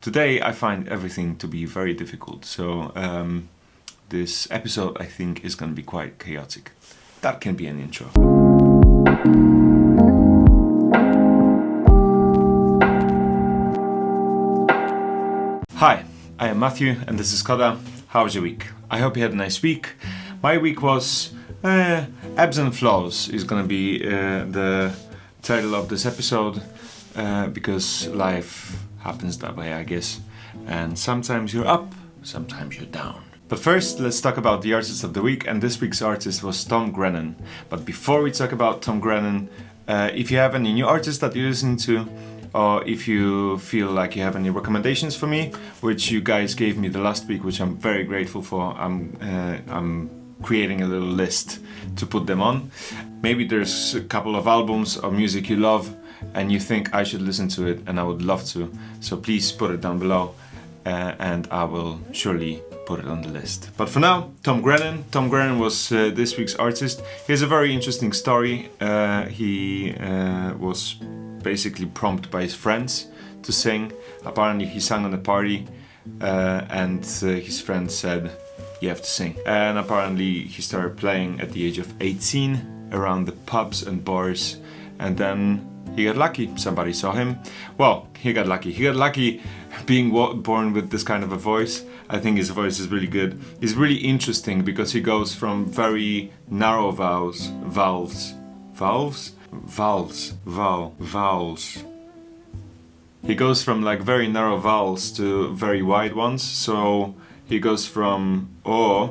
Today I find everything to be very difficult, so this episode I think is going to be quite chaotic. That can be an intro. Hi, I am Matthew and this is Coda. How was your week? I hope you had a nice week. My week was ebbs and flows is going to be the title of this episode because life happens that way, I guess. And sometimes you're up, sometimes you're down. But first, let's talk about the artist of the week, and this week's artist was Tom Grennan. But before we talk about Tom Grennan, if you have any new artists that you're listening to, or if you feel like you have any recommendations for me, which you guys gave me the last week, which I'm very grateful for, I'm creating a little list to put them on. Maybe there's a couple of albums or music you love, and you think I should listen to it, and I would love to. So please put it down below, and I will surely put it on the list. But for now, Tom Grennan. Tom Grennan was this week's artist. He has a very interesting story. He was basically prompted by his friends to sing. Apparently he sang on a party, and his friend said, "You have to sing." And apparently he started playing at the age of 18 around the pubs and bars, and then he got lucky. Somebody saw him. Well, he got lucky. He got lucky being born with this kind of a voice. I think his voice is really good. It's really interesting because he goes from very narrow vowels. He goes from like very narrow vowels to very wide ones. So he goes from O,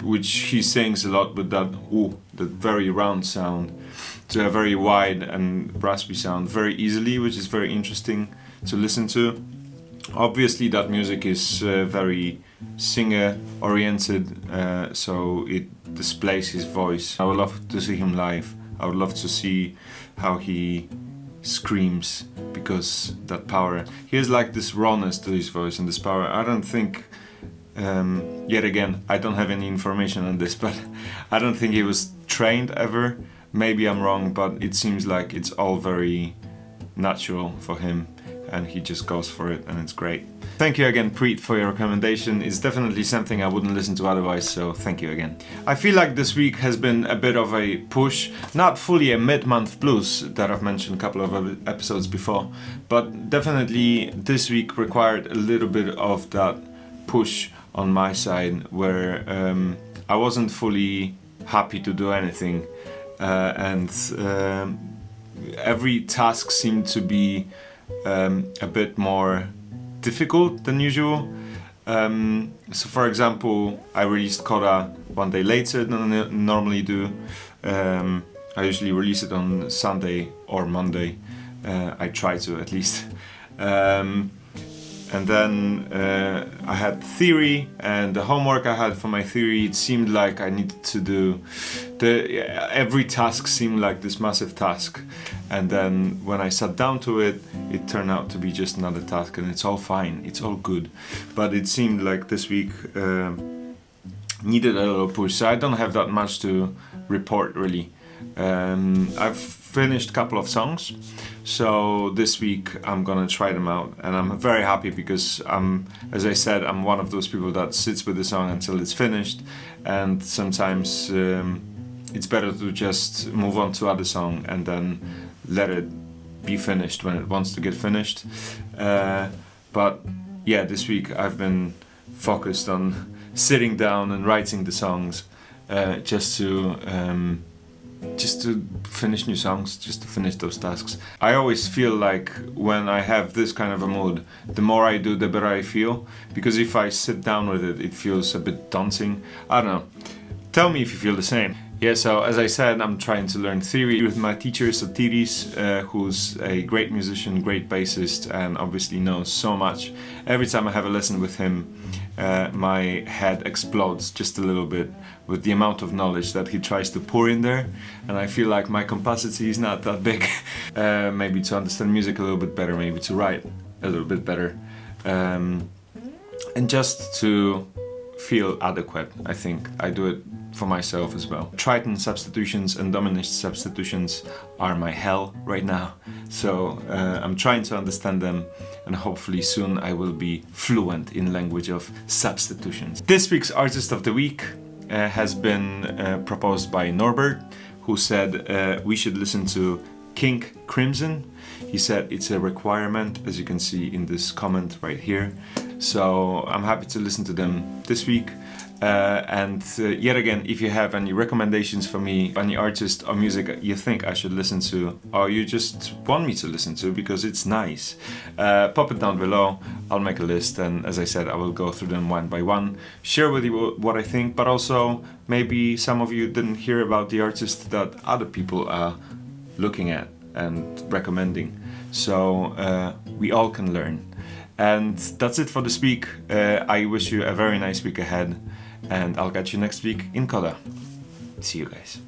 which he sings a lot with that U, that very round sound, to a very wide and raspy sound very easily, which is very interesting to listen to. Obviously that music is very singer oriented, so it displays his voice. I would love to see him live. I would love to see how he screams, because that power, he has like this rawness to his voice and this power. I don't think, yet again, I don't have any information on this, but I don't think he was trained ever. Maybe I'm wrong, but it seems like it's all very natural for him, and he just goes for it, and it's great. Thank you again, Preet, for your recommendation. It's definitely something I wouldn't listen to otherwise, so thank you again. I feel like this week has been a bit of a push, not fully a mid-month blues that I've mentioned a couple of episodes before, but definitely this week required a little bit of that push on my side, where I wasn't fully happy to do anything. And every task seemed to be a bit more difficult than usual. So for example, I released Coda one day later than I normally do. I usually release it on Sunday or Monday. I try to, at least. And then I had theory, and the homework I had for my theory, it seemed like I needed to do every task seemed like this massive task, and then when I sat down to it, it turned out to be just another task, and it's all fine, it's all good. But it seemed like this week needed a little push, so I don't have that much to report really. I've finished a couple of songs, so this week I'm gonna try them out, and I'm very happy because as I said, I'm one of those people that sits with the song until it's finished, and sometimes it's better to just move on to other song and then let it be finished when it wants to get finished. But yeah, this week I've been focused on sitting down and writing the songs, just to finish new songs, just to finish those tasks. I always feel like when I have this kind of a mood, the more I do, the better I feel, because if I sit down with it, it feels a bit daunting. I don't know. Tell me if you feel the same. Yeah, so as I said, I'm trying to learn theory with my teacher, Sotiris, who's a great musician, great bassist, and obviously knows so much. Every time I have a lesson with him, my head explodes just a little bit with the amount of knowledge that he tries to pour in there, and I feel like my capacity is not that big. Maybe to understand music a little bit better, maybe to write a little bit better, and just to feel adequate. I think I do it for myself as well. Triton substitutions and diminished substitutions are my hell right now, so I'm trying to understand them, and hopefully soon I will be fluent in language of substitutions. This week's Artist of the Week has been proposed by Norbert, who said we should listen to King Crimson. He said it's a requirement, as you can see in this comment right here. So I'm happy to listen to them this week. And yet again, if you have any recommendations for me, any artist or music you think I should listen to, or you just want me to listen to because it's nice, pop it down below. I'll make a list, and as I said, I will go through them one by one, share with you what I think, but also maybe some of you didn't hear about the artist that other people are looking at and recommending. So we all can learn. And that's it for this week. I wish you a very nice week ahead, and I'll catch you next week in Coda. See you guys.